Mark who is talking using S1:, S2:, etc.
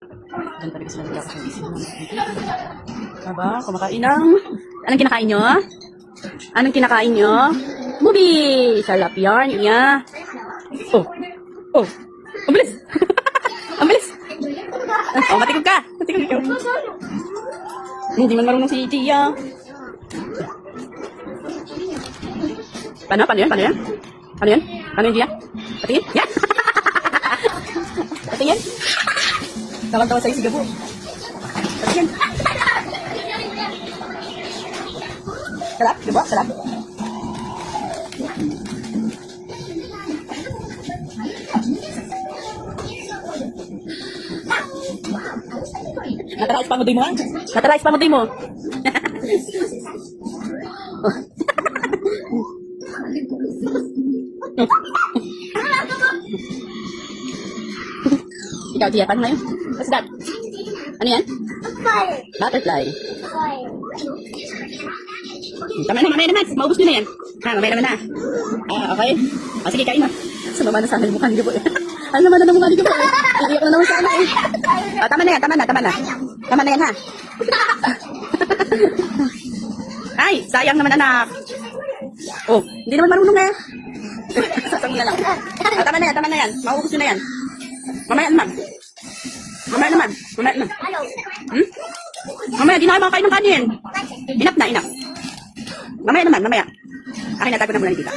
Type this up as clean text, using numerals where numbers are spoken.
S1: Diyan talaga sila nagkakasya. Aba, kumakain ng... Anong kinakain nyo? Anong kinakain nyo? Movie! Sarap yarn, iya. Oh! Oh! Ang bilis! Ang bilis! Oh, matikog ka! Matikog ka! Hindi man marunong si Gia. Paano? Paano yan? Paano yan? Paano yan? Paano yan, Gia? Patingin? Yan! Patingin? Tawag-tawag sa'yo si Gabo. Patingin. Sarap? Gabo? Sarap? Natarais pa mo din mo, ha? Natarais pa mo din mo. Ikaw, Tia, paano na yun? What's that? Ano yan? Butterfly. Tama na, mamaya naman. Maubos nyo na yan. Ha, mamaya naman na. Ah, okay. O, sige, kain na. Sumama na sa akin mukha ni Gabo. Ano naman na mukha ni Gabo? Iiyak na naman sa akin. O, tama na yan, tama na, tama na. Tama na yan, ha? Ay, sayang naman, anak. Oh, hindi naman marunong eh. Sasang na lang. Ah, tama na yan, tama na yan. Maubos nyo na yan. Mamaya naman. Mamaya naman. Mamaya naman. Hmm? Mamaya, di na kayo makakain ng kanin. Inap na, inap. Mamaya naman, mamaya. Akin na, tago na muna ni tita.